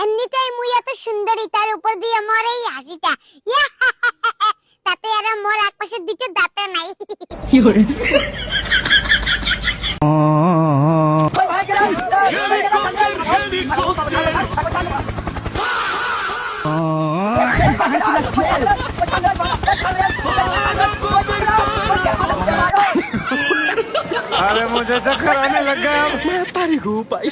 এমনিতেই মুই এত সুন্দরী, তার উপর দিয়ে মোর এই হাসিটা, তাতে আর মোর একপাশের দিকে দাঁতে নাই। কি করে अरे मुझे चक्कर आने लग गया। मैं तारी हूँ भाई।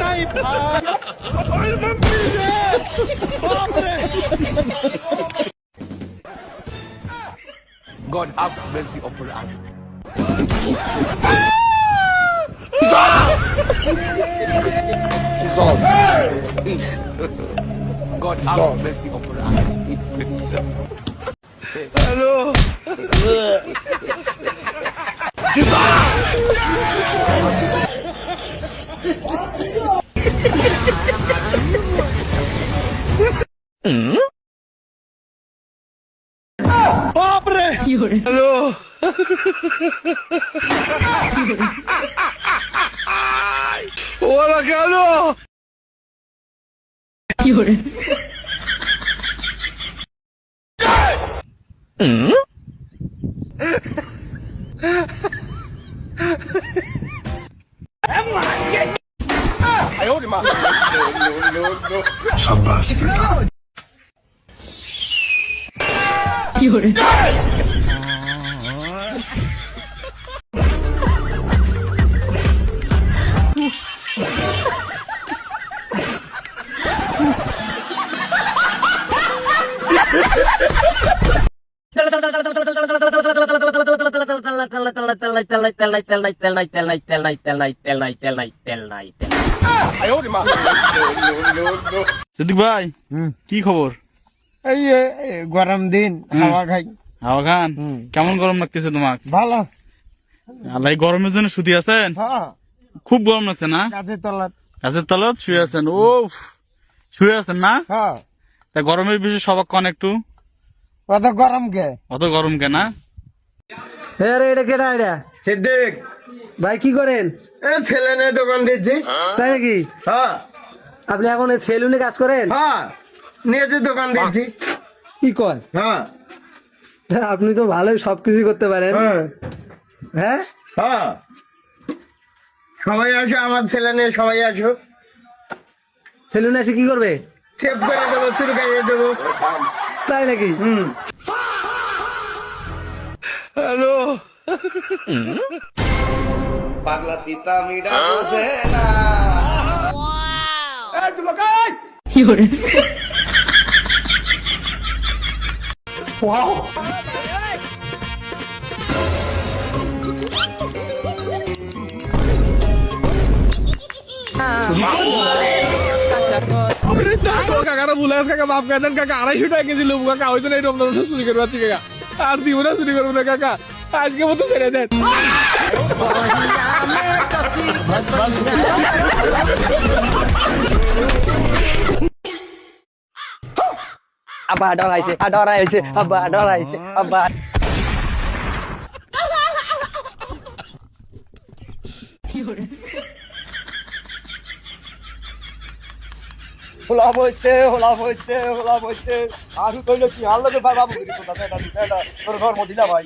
नहीं God have mercy upon us. God have mercy upon us. Hello. बाप रे। हेलो। Hola, Carlos. Llore. शाबाश बेटा। Llore. সিদ্দিক ভাই কি খবর? এই গরম দিন, হাওয়া খাই। হাওয়া খান? কেমন গরম লাগতেছে তোমার? ভালো। আল্লাহ, গরমের জন্য শুতে আছেন? হ্যাঁ, খুব গরম লাগছে না? গাছের তলাত। গাছের তলাত শুয়ে আছেন? ও শুয়ে আছেন না? হ্যাঁ। তা গরমের বিষয়ে সবাক কন একটু। অত গরম কে? অত গরম কে না? এটা কেডা? এটা সিদ্দিক ভাই। কি করেন? ছেলে নিয়ে দোকান দিচ্ছি। তাই নাকি? হ্যাঁ। আপনি এখন সেলুনে কাজ করেন? হ্যাঁ, নিজে দোকান দিচ্ছি। কি কর? হ্যাঁ। আপনি তো ভালোই সবকিছু করতে পারেন। হ্যাঁ হ্যাঁ। সবাই আসো, আমার ছেলে নিয়ে সবাই আসো। সেলুনে এসে কি করবে? শেভ করে দেবো, চুল কাটিয়ে দেবো। তাই নাকি? হ্যালো। पागला तीता मीठा बोसे ना। ए तुम लोग Llore. वाओ। কাকারা বুলাস কাকা বাপ কাকা 250 টাকা কেজি লোক কাকা হয়তো না রমজান মাসে চুরি করবা ঠিক কাকা আর দিব না চুরি করব না কাকা আজকে মতো ছেড়ে দেন আবার ডরাইছে আবার ডরাইছে আবার হোলা বইছে আর কইল কি হাল্লা তো বাবু কি এটা তোর ঘর মদিলা ভাই